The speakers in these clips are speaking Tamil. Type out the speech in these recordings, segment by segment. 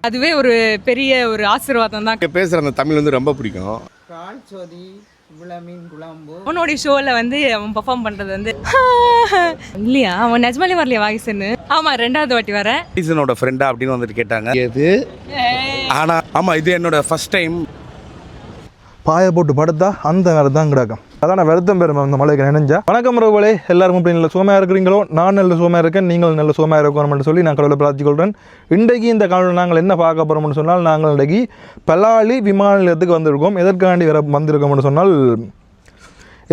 அதுவே ஒரு பெரிய ஒரு ஆசீர்வாதம் தான். பேசுகிற அந்த தமிழ் வந்து ரொம்ப பிடிக்கும். அவனோட ஷோல வந்து அவன் பெர்ஃபார்ம் பண்றது வந்து இல்லையா, அவன் நிஜமாலே வரலையா வாய்ஸ்ன்னு? ஆமா, 2வது வாட்டி வரேன். சீசனோட ஃப்ரெண்டா அப்படின்னு வந்துட்டு கேட்டாங்க. இது ஆனா ஆமா, இது என்னோட ஃபர்ஸ்ட் டைம். பாய போட்டு படுத்தா அந்த வேலை தான் கிடக்கும். அதான் நான் வருத்தம் பெறும் அந்த மலைக்கு நினைஞ்சா. வணக்கம் ரவுகளே, எல்லாருக்கும் இப்படி நல்ல சுகமாக இருக்கிறீங்களோ? நான் நல்ல சுகமாக இருக்கேன், நீங்கள் நல்ல சுகமாக இருக்கணும்னு சொல்லி நான் கடவுளை பிரார்த்திக்கொள்கிறேன். இன்றைக்கு இந்த காணொலியில் நாங்கள் என்ன பார்க்க போகிறோம்னு சொன்னால், நாங்கள் இன்றைக்கு பலாலி விமான நிலையத்துக்கு வந்திருக்கோம். எதற்காண்டி வந்திருக்கோம்னு சொன்னால்,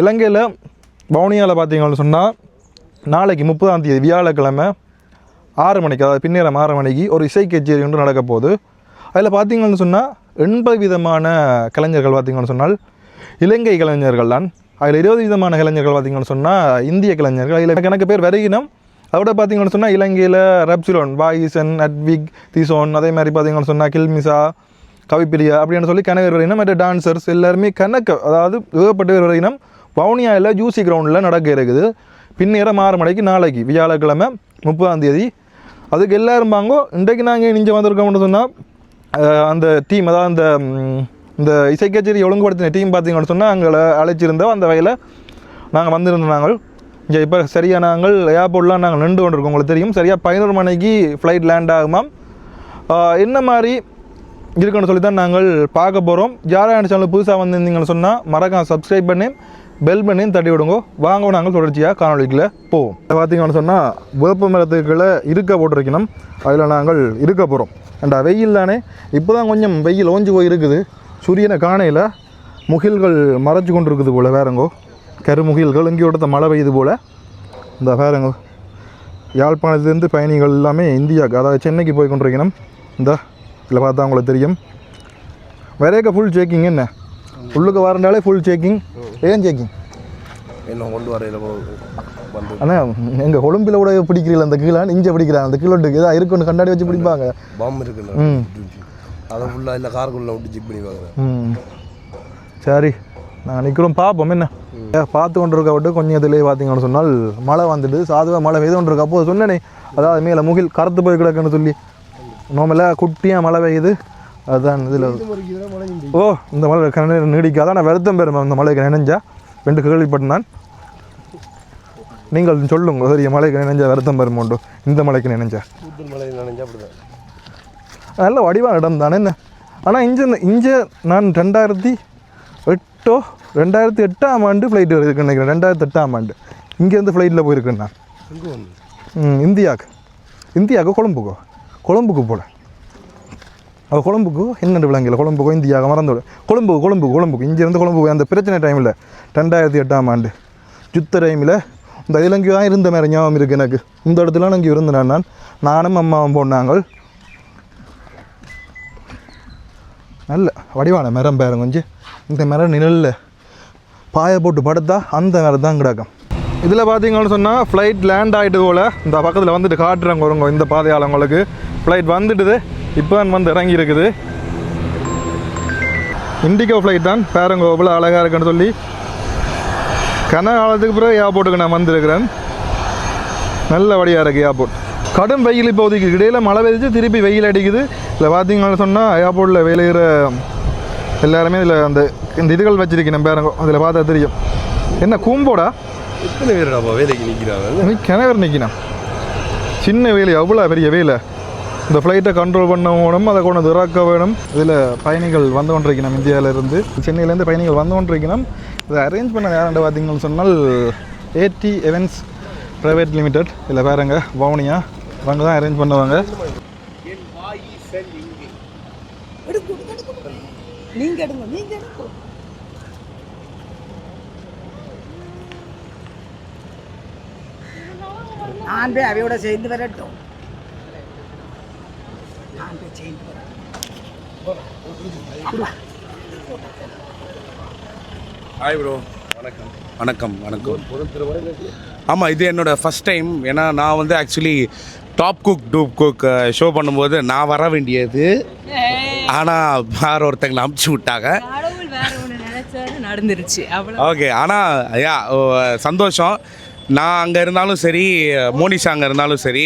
இலங்கையில் வவுனியாவில் பார்த்தீங்கன்னு சொன்னால் நாளைக்கு 30ஆம் தேதி வியாழக்கிழமை 6 மணிக்கு, அதாவது பின்னேரம் 6 மணிக்கு ஒரு இசை கச்சேரி ஒன்று நடக்க போகுது. அதில் பார்த்தீங்கன்னு சொன்னால் 80 விதமான கலைஞர்கள் பார்த்தீங்கன்னு சொன்னால் இலங்கை கலைஞர்கள் தான். அதில் 20 விதமான கலைஞர்கள் பார்த்தீங்கன்னு சொன்னால் இந்திய கலைஞர்கள். அதில் கணக்கு பேர் வருகினம். அதோட பார்த்தீங்கன்னு சொன்னால் இலங்கையில் ரப்சிலோன், வாயிசன், அட்விக், திசோன், அதே மாதிரி பார்த்தீங்கன்னு சொன்னால் கில்மிசா, கவிப்பிரியா அப்படின்னு சொல்லி கணவர் வரையினம். மற்ற டான்சர்ஸ் எல்லாருமே கணக்கு, அதாவது ஏகப்பட்ட பேர் வரையினம் வவுனியாவில் ஜூசி கிரவுண்டில் நடக்க இருக்குது. பின்னேரம் 6 மணிக்கு நாளைக்கு வியாழக்கிழமை 30ஆம் தேதி. அதுக்கு எல்லோரும் வாங்கோ. இன்றைக்கு நாங்கள் இங்கே வந்திருக்கோம்னு சொன்னால் அந்த டீம், அதாவது இந்த இசை கச்சேரி ஒழுங்குபடுத்தின டீம் பார்த்தீங்கன்னு சொன்னால் அங்கே அழைச்சிருந்தோம். அந்த வகையில் நாங்கள் வந்திருந்தோம். நாங்கள் இங்கே இப்போ சரியாக நாங்கள் ஏர்போர்ட்லாம் நாங்கள் நின்று கொண்டிருக்கோம். உங்களுக்கு தெரியும், சரியாக 11 மணிக்கு ஃப்ளைட் லேண்ட் ஆகுமாம். என்ன மாதிரி இருக்குன்னு சொல்லி தான் நாங்கள் பார்க்க போகிறோம். யாராவது சேனல் புதுசாக வந்திருந்தீங்கன்னு சொன்னால் மறக்காம சப்ஸ்கிரைப் பண்ணி பெல் பண்ணியும் தட்டி விடுங்க. வாங்க, நாங்கள் தொடர்ச்சியாக காணொலிக்குள்ளே போவோம். பார்த்தீங்கன்னு சொன்னால் வேப்ப மரத்துக்களை இருக்க போட்டிருக்கணும். அதில் நாங்கள் இருக்க போகிறோம். அண்டா வெயில் தானே, இப்போ தான் கொஞ்சம் வெயில் ஓஞ்சி போய் இருக்குது. சூரியனை காணையில் முகில்கள் மறைச்சி கொண்டு இருக்குது போல். வேறங்கோ கருமுகில்கள் இங்கேயோட மழை பெய்யுது போல். இந்த வேறங்கோ யாழ்ப்பாணத்துலேருந்து பயணிகள் எல்லாமே இந்தியாவுக்கு, அதாவது சென்னைக்கு போய் கொண்டிருக்கணும். இந்த இதில் பார்த்தா உங்களுக்கு தெரியும். வரையக்க ஃபுல் சேக்கிங். என்ன உள்ளுக்கு வரண்டாலே ஃபுல் சேக்கிங். ஏன் சேக்கிங் என்ன கொண்டு வரையில் ஆனால் எங்கள் கொழும்பில் கூட பிடிக்கிறீங்களா? அந்த கீழே இங்கே பிடிக்கிறாங்க. அந்த கீழோட்டுக்கு ஏதாவது இருக்குன்னு கண்ணாடி வச்சு பிடிப்பாங்க. பாம்பு இருக்குல்ல, அதை ஃபுல்லாக இல்லை காருக்குள்ளே விட்டு செக் பண்ணி பார்க்குறேன். சரி, நாங்கள் நிற்கிறோம், பார்ப்போம். என்ன பார்த்து கொண்டு இருக்க விட்டு கொஞ்சம் இதுலேயே பார்த்தீங்கன்னு சொன்னால் மழை வந்துட்டு சாதுவாக மழை பெய்து கொண்டு இருக்கா. அப்போது சொன்னேனே, அதாவது மேலே முகில் கருத்து போய் கிடக்குன்னு சொல்லி நோமெல்லாம் குட்டியாக மழை பெய்யுது. அதுதான் இதில். ஓ, இந்த மழை நீடிக்காதான். நான் வருத்தம் பெறும் இந்த மழைக்கு நினைஞ்சா. 2 கேள்விப்பட்டேன். நீங்கள் சொல்லுங்க, சரி, மழைக்கு நினைஞ்சா வருத்தம் பெறுமோண்டோ? இந்த மழைக்கு நினைஞ்சா நல்ல வடிவான இடம் தானே. என்ன ஆனால் இங்கே நான் 2008ஆம் ஆண்டு ஃப்ளைட் இருக்குன்னு நினைக்கிறேன். 2008ஆம் ஆண்டு இங்கேருந்து ஃப்ளைட்டில் போயிருக்கேன் நான். இந்தியாவுக்கு கொழும்புக்கு போல. அது கொழும்புக்கு என்னென்று விளங்கல. கொழும்புக்கோ இந்தியாவுக்கு மறந்துவிடும். கொழும்புக்கு இங்கேருந்து கொழும்பு அந்த பிரச்சனை டைமில் 2008ஆம் ஆண்டு யுத்த டைமில் இந்த இலங்கை தான் இருந்த மாதிரி ஞாபகம் இருக்குது எனக்கு. இந்த இடத்துல நான் இங்கே இருந்தேன். நானும் அம்மாவும் போனாங்க. நல்ல வடிவான மரம் பேருங்க. கொஞ்சம் இந்த மரம் நிழலில் பாய போட்டு படுத்தா அந்த மரம் தான் கிடக்கும். இதில் பார்த்தீங்கன்னு சொன்னால் ஃப்ளைட் லேண்ட் ஆகிட்டு போல். இந்த பக்கத்தில் வந்துட்டு காட்டுறாங்க வருங்க. இந்த பாதையால் உங்களுக்கு ஃப்ளைட் வந்துட்டுது. இப்போ தான் வந்து இறங்கி இருக்குது. இண்டிகோ ஃப்ளைட் தான். பேருங்க இவ்வளோ அழகாக இருக்குன்னு சொல்லி கன காலத்துக்கு பிறகு ஏர்போர்ட்டுக்கு நான் வந்திருக்கிறேன். நல்ல வழியாக இருக்குது ஏர்போர்ட். கடும் வெயில் இப்போதைக்கு இடையில் மழை பெய்து திருப்பி வெயில் அடிக்குது. இதில் பார்த்தீங்கன்னு சொன்னால் ஏர்போர்ட்டில் வேலைகிற எல்லாருமே இதில் இந்த இதுகள் வச்சுருக்கேன் பேருங்க. அதில் பார்த்தா தெரியும். என்ன கூம்போடா எத்தனை பேருடாப்பா வேலைக்கு நிற்கிறாங்க? கிணவர் நிற்கினா சின்ன வேலை, அவ்வளோ பெரிய வேலை. இந்த ஃப்ளைட்டை கண்ட்ரோல் பண்ண வேணும், அதை கொண்டு இறக்க வேணும். இதில் பயணிகள் வந்து கொண்டிருக்கணும். இந்தியாவிலேருந்து சென்னையிலேருந்து பயணிகள் வந்து கொண்டிருக்கணும். இதை அரேஞ்ச் பண்ண யாருன்னு பார்த்தீங்கன்னு சொன்னால் AT Events Private Limited. இதில் வேறுங்க வவுனியா அவங்க தான் அரேஞ்ச் பண்ணுவாங்க. அவையோட சேர்ந்து வரட்டும். Hi bro. வணக்கம். ஆமாம், இது என்னோட ஃபஸ்ட் டைம். ஏன்னா நான் வந்து ஆக்சுவலி டாப் குக் ஷோ பண்ணும்போது நான் வர வேண்டியது. ஆனால் வேற ஒருத்தங்களை அமுச்சு விட்டாங்க. நடந்துருச்சு. ஓகே, ஆனால் சந்தோஷம். நான் அங்கே இருந்தாலும் சரி, மோனிஷா அங்கே இருந்தாலும் சரி,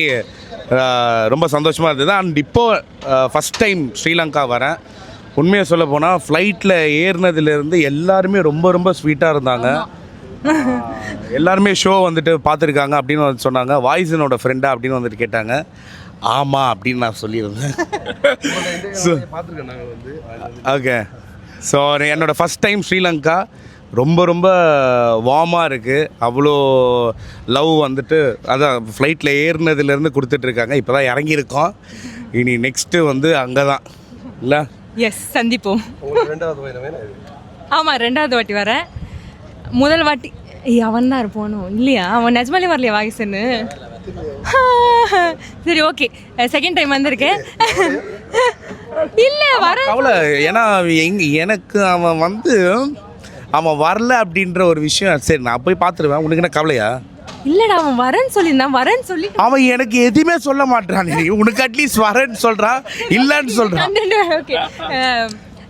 ரொம்ப சந்தோஷமாக இருந்தது. அண்ட் இப்போது ஃபஸ்ட் டைம் ஸ்ரீலங்கா வரேன். உண்மையை சொல்ல போனால் ஃப்ளைட்டில் ஏறினதுலேருந்து எல்லாருமே ரொம்ப ரொம்ப ஸ்வீட்டாக இருந்தாங்க. எல்லாருமே ஷோ வந்துட்டு பார்த்துருக்காங்க அப்படின்னு வந்து சொன்னாங்க. வாய்ஸனோட ஃப்ரெண்டா அப்படின்னு வந்துட்டு கேட்டாங்க. ஆமாம் அப்படின்னு நான் சொல்லியிருந்தேன். ஓகே. ஸோ என்னோடய ஃபஸ்ட் டைம் ஸ்ரீலங்கா ரொம்ப ரொம்ப வார்மாக இருக்குது. அவ்வளோ லவ் வந்துட்டு அதான் ஃப்ளைட்டில் ஏறினதுலேருந்து கொடுத்துட்ருக்காங்க. இப்போ தான் இறங்கியிருக்கோம். இனி நெக்ஸ்ட்டு வந்து அங்கே தான் இல்லை. எஸ், சந்திப்போம். ஆமாம், 2வது வாட்டி வரேன். முதல் வாட்டி அவன் தான் இருப்பானோ இல்லையா? அவன் நிஜமாலே வரலையா வாகிசன்னு? சரி, ஓகே. செகண்ட் டைம் வந்திருக்கேன். இல்லை வர அவ்வளோ. ஏன்னா எனக்கு அவன் வரல அப்படின்ற ஒரு விஷயம். சரி, நான் போய் பார்த்துருவேன். உனக்கு என்ன கவலையா? இல்லடா, அவன் வரேன்னு சொல்லியிருந்தான். வரேன்னு சொல்லி அவன் எனக்கு எதுவுமே சொல்ல மாட்டான். உனக்கு அட்லீஸ்ட் வரேன்னு சொல்கிறான், இல்லைன்னு சொல்கிறான். ஓகே.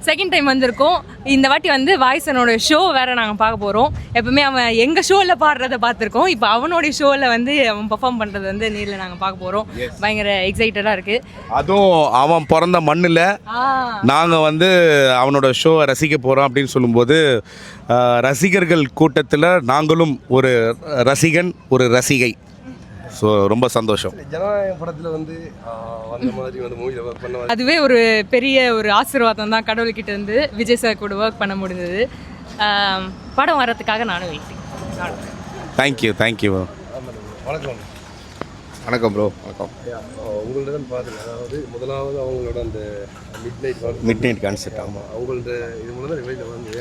செகண்ட் டைம் வந்திருக்கோம். இந்த வாட்டி வந்து வாய்ஸனோட ஷோ வேறு நாங்கள் பார்க்க போகிறோம். எப்பவுமே அவன் எங்கள் ஷோவில் பாடுறதை பார்த்துருக்கோம். இப்போ அவனோடைய ஷோவில் வந்து அவன் பர்ஃபார்ம் பண்ணுறது வந்து நேரில் நாங்கள் பார்க்க போகிறோம். பயங்கர எக்ஸைட்டடாக இருக்குது. அதுவும் அவன் பிறந்த மண்ணில் நாங்கள் வந்து அவனோட ஷோவை ரசிக்க போகிறோம் அப்படின்னு சொல்லும்போது ரசிகர்கள் கூட்டத்தில் நாங்களும் ஒரு ரசிகன், ஒரு ரசிகை. ஸோ ரொம்ப சந்தோஷம். ஜனநாயகம் படத்தில் வந்து அந்த மாதிரி வந்து மூவியில் ஒர்க் பண்ண அதுவே ஒரு பெரிய ஒரு ஆசீர்வாதம் தான். கடவுள்கிட்ட இருந்து விஜய் சார் கூட ஒர்க் பண்ண முடிஞ்சது. படம் வர்றதுக்காக நானும் வெயிட்டிங். தேங்க்யூ. வணக்கம். வணக்கம் ப்ரோ. வணக்கம். உங்கள்ட்ட தான் பார்த்துங்க. அதாவது முதலாவது அவங்களோட அந்த மிட் நைட் கான்செப்ட். ஆமாம், அவங்கள்ட்ட இது மூலம் தான் வெளியில் வந்து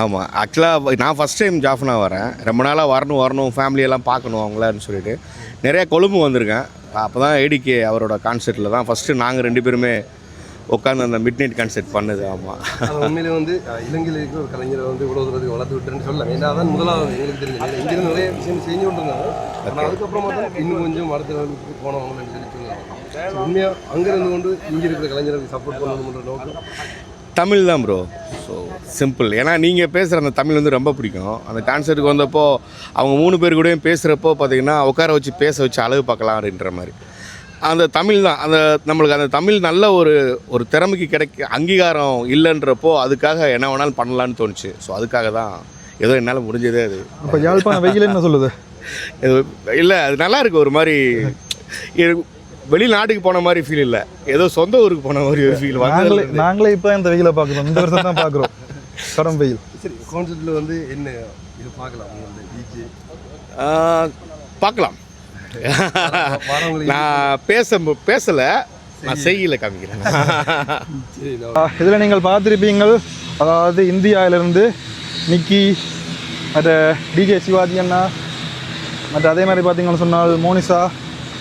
ஆமாம். ஆக்சுவலாக நான் ஃபஸ்ட் டைம் ஜாஃப்னா வரேன். ரொம்ப நாளாக வரணும் ஃபேமிலியெல்லாம் பார்க்கணும் அவங்களான்னு சொல்லிட்டு நிறையா கொழும்பு வந்திருக்கேன். அப்போ தான் ஏடிகே அவரோட கான்செர்ட்டில் தான் ஃபஸ்ட்டு நாங்கள் 2 பேருமே உட்காந்து அந்த மிட் நைட் கான்செர்ட் பண்ணுது. ஆமாம், உண்மையிலே வந்து இலங்கையில் இருக்கிற ஒரு கலைஞரை வந்து இவ்வளோ தூரத்துக்கு வளர்த்து விட்டுருன்னு சொல்லலாம். ஏன்னா அதான் முதலாவது எங்களுக்கு தெரிஞ்சது. இங்கிருந்து நிறைய விஷயம் செஞ்சு கொண்டு இருந்தாங்க. ஆனால் அதுக்கப்புறமா தான் இன்னும் கொஞ்சம் அடுத்த போனவங்கன்னு சொல்லி சொன்னாங்க. உண்மையாக அங்கே இருந்து கொண்டு இங்கே இருக்கிற கலைஞருக்கு சப்போர்ட் பண்ணணுன்ற நோக்கம் தமிழ் தான் ப்ரோ. So simple. ஏன்னா நீங்கள் பேசுகிற அந்த தமிழ் வந்து ரொம்ப பிடிக்கும். அந்த கான்செர்ட்டுக்கு வந்தப்போ அவங்க 3 பேர் கூடயும் பேசுகிறப்போ பார்த்தீங்கன்னா உட்கார வச்சு பேச வச்சு அழகு பார்க்கலாம் அப்படின்ற மாதிரி அந்த தமிழ் தான். அந்த நம்மளுக்கு அந்த தமிழ் நல்ல ஒரு திறமைக்கு அங்கீகாரம் இல்லைன்றப்போ அதுக்காக என்ன வேணாலும் பண்ணலான்னு தோணுச்சு. ஸோ அதுக்காக தான் ஏதோ என்னால் முடிஞ்சதே அது. இப்போ யாழ்ப்பாணம் வெயில் என்ன சொல்லுது? இல்லை, அது நல்லா இருக்குது. ஒரு மாதிரி வெளிநாட்டுக்கு போன மாதிரி ஃபீல் இல்லை, ஏதோ சொந்த ஊருக்கு போன மாதிரி ஒரு ஃபீல். நாங்களே இப்போ இந்த வெயிலை பார்க்குறோம். இந்த வருஷம் தான் பார்க்குறோம் கடும் வெயில். சரி, கான்செர்ட்டில் வந்து என்ன இது பார்க்கலாம்? அந்த டிஜே பார்க்கலாம். நான் பேசலை, நான் செய்யலை காமிக்கிறேன். இதில் நீங்கள் பார்த்துருப்பீங்கள். அதாவது இந்தியாவிலிருந்து நிக்கி, மற்ற டிஜே சிவாஜி அண்ணா, மற்ற அதே மாதிரி பார்த்தீங்கன்னு சொன்னால் மோனிஷா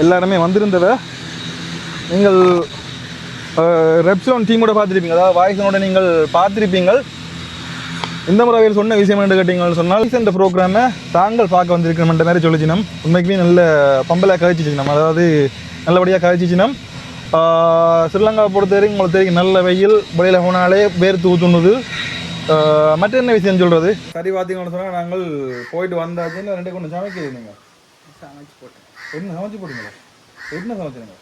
எல்லாருமே வந்திருந்தவ. நீங்கள் ரெப்சோன் டீமோட பார்த்துருப்பீங்க. அதாவது வாய்ஸனோட நீங்கள் பார்த்துருப்பீங்கள். இந்த முறையில் சொன்ன விஷயம் என்று கேட்டீங்கன்னு சொன்னால் இந்த ப்ரோக்ராமை தாங்கள் பார்க்க வந்திருக்கணுன்ற மாதிரி சொல்லிச்சினம். உண்மைக்குமே நல்ல பம்பலாக கழிச்சிச்சினம். அதாவது நல்லபடியாக கழிச்சிச்சினம். ஸ்ரீலங்கா பொறுத்த வரைக்கும் உங்களுக்கு தெரியும், நல்ல வெயில், வெளியில் போனாலே வேர்த்து ஊற்றுணுது. மற்ற என்ன விஷயம் சொல்கிறது? சரி, பார்த்தீங்கன்னு சொன்னால் நாங்கள் போயிட்டு வந்தாச்சுன்னு 2 கொண்டு சமைக்கிறது. நீங்கள் சமைச்சு போட்டேன். என்ன சமைச்சு போடுங்களா? என்ன சமைச்சிருங்க?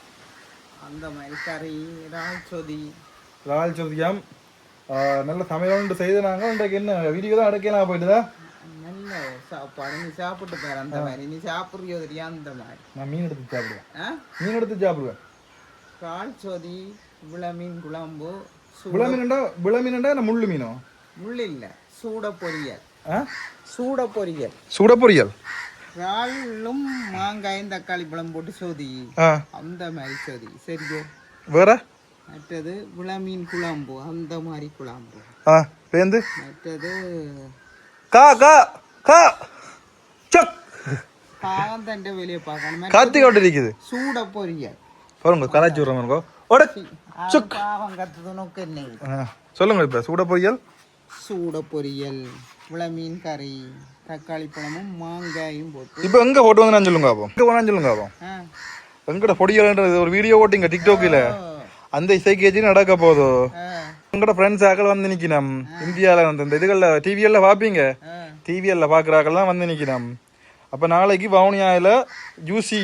அந்த மாதிரி கறி, இறால் சொதியம் நல்ல சமையல் செய்து. நாங்கள் இன்றைக்கு என்ன வீடியோ தான் அடைக்கலாம் போயிட்டுதா. நல்ல சாப்பாடு நீ சாப்பிட்டு பாரு. அந்த மாதிரி நீ சாப்பிட்றியோ தெரியா? அந்த மாதிரி நான் மீன் எடுத்து சாப்பிடுவேன். மீன் எடுத்து சாப்பிடுவேன். இறால் சொதி, விளமீன் குழம்பு. விளமீன்டா நான் முள்ளு மீனோ? முள் இல்லை, சூட பொரியல். சூட பொரியல். இறாலும் மாங்காயும் தக்காளி பழம் போட்டு சோதி, அந்த மாதிரி சோதி. சரியோ? வேற மற்றது விளமீன் குழம்பு, அந்த மாதிரி குழம்பு. மற்றது காந்தண்ட வெளியே பார்க்கணும். கார்த்திகோட்டிருக்குது சூட பொரியல். பாருங்க, கராச்சி விடுறோம். பாவம் கத்துது நோக்கு என்ன சொல்லுங்க. இப்ப சூட பொரியல், விளமீன் கறி, தக்காளி பழமும் மாங்காயும் போட்டு. இப்போ எங்க போட்டு வந்து நான் சொல்லுங்க. அப்போ எங்க போனா சொல்லுங்க. அப்போ எங்கட பொடியல்ன்றது ஒரு வீடியோ ஓட்டிங்க டிக்டாக்ல. அந்த இசைக்கேஜி நடக்க போதும். உங்களோட ஃப்ரெண்ட்ஸ் ஆக்கள் வந்து நிக்கணும். இந்தியாவில் வந்து இந்த இதுகளில் டிவியெல்லாம் பார்ப்பீங்க. டிவியெல்லாம் பார்க்குறாக்கெல்லாம் வந்து நிக்கணும். அப்போ நாளைக்கு வவுனியாவில் ஜூசி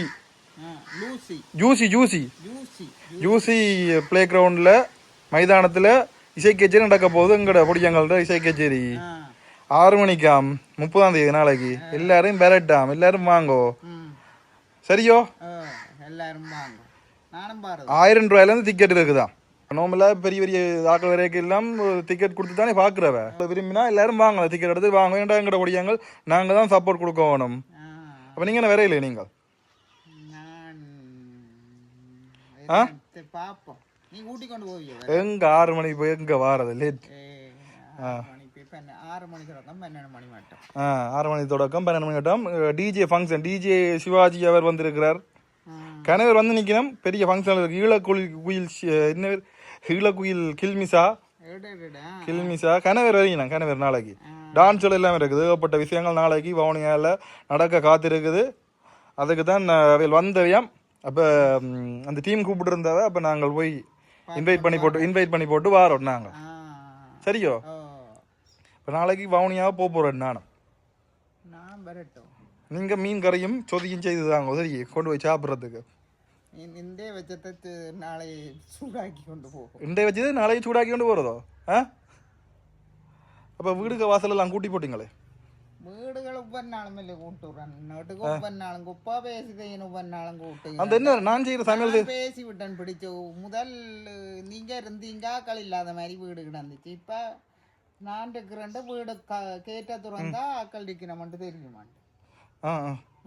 லூசி ஜூசி ஜூசி யூசி ஜூசி பிளே கிரவுண்டில் மைதானத்தில் இசை கச்சேரி நடக்க போகுது. எங்கட பொடியங்கள்ட இசை கச்சேரி 6 மணிக்காம் 30ஆம் தேதி நாளைக்கு. எல்லாரும் பெறட்டாம், எல்லாரும் வாங்கோ. சரியோ? எல்லாரும் வாங்க. நானும் பாரு 1000 ரூபாயிலேருந்து டிக்கெட் இருக்குதான். நார்மலாக பெரிய பெரிய ஆக்கள் வரைக்கும் எல்லாம் டிக்கெட் கொடுத்து தானே பார்க்குறவ. விரும்பினா எல்லாரும் வாங்க, டிக்கெட் எடுத்து வாங்க. ஏன்டா எங்கட பொடியங்கள் நாங்கள் தான் சப்போர்ட் கொடுக்க வேணும். அப்போ நீங்கள் என்ன வரையில நீங்கள் நான் பாப்போம். நீ ஊட்டி கொண்டு போவியோ எங்க 6 மணிக்கு போய் எங்க வாரது லேட். 6 மணிக்கு தொடக்கம் 12 மணி மட்டும். 6 மணி தொடக்கம் 12 மணி மட்டும். டிஜே ஃபங்க்ஷன், டிஜே சிவாஜி அவர் வந்திருக்கிறார். கணவர் வந்து நிற்கணும். பெரிய ஃபங்க்ஷன் இருக்கு. ஈழக்குயில் கில்மிசா கில்மிசா கணவர் வரைக்கணும். கணவர் நாளைக்கு டான்ஸ் எல்லாமே இருக்குது. ஏகப்பட்ட விஷயங்கள் நாளைக்கு வவுனியாவில் நடக்க காத்திருக்குது. அதுக்கு தான் அவையில் வந்தவையாம். அப்போ அந்த டீம் கூப்பிட்டு இருந்தவ. அப்போ நாங்கள் போய் இன்வைட் பண்ணி போட்டு வாரோம் நாங்கள். சரியோ? இப்போ நாளைக்கு வவுனியாவை போகிறோம். நானும் வரட்டும். நீங்கள் மீன் கறியும் சொதியும் செய்து தாங்க சரி கொண்டு போய் சாப்பிட்றதுக்கு. இந்த வச்சத்தை நாளை சூடாக்கி கொண்டு போகும். இண்டை வச்சது நாளைக்கு சூடாக்கி கொண்டு போகிறதோ? அப்போ வீடுக்கு வாசலெல்லாம் கூட்டி போட்டிங்களே. வீடுகள் ஒவ்வொரு இல்லை கூட்டுறேன். நோட்டுக்கு ஒவ்வொரு குப்பா பேசுகிறேன். ஒவ்வொரு கூட்டு அந்த என்ன நான் செய்கிற சமையல் பேசி விட்டேன். பிடிச்ச முதல் நீங்க இருந்தீங்க ஆக்கள் இல்லாத மாதிரி வீடு கிடந்துச்சு. இப்போ நான் இருக்கிறேன் வீடு கேட்ட துறந்தா ஆக்கள் டிக்கணும்ட்டு தெரியுமான்.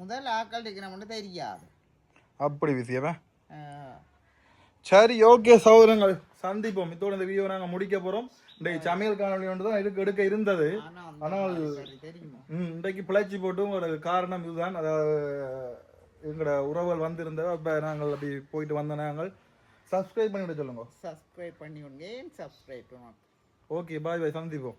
முதல் ஆக்கள் டிக்கணும்ட்டு தெரியாது. அப்படி விஷயமே. சரி, ஓகே சகோதரங்கள், சந்திப்போம். இதோட இந்த வீடியோ நாங்கள் முடிக்க போகிறோம். இன்றைக்கு சமையல் காணொலி ஒன்று தான் எடுக்க இருந்தது. ஆனால் இன்றைக்கு பிழைச்சி போட்டும் ஒரு காரணம் இதுதான். அதாவது எங்களோட உறவுகள் வந்திருந்தவ. அப்போ நாங்கள் அப்படி போயிட்டு வந்த நாங்கள் சப்ஸ்கிரைப் பண்ணிவிட சொல்லுங்க. சப்ஸ்கிரைப் பண்ணி விடுங்க. சப்ஸ்கிரைப். ஓகே, பாய் பாய், சந்திப்போம்.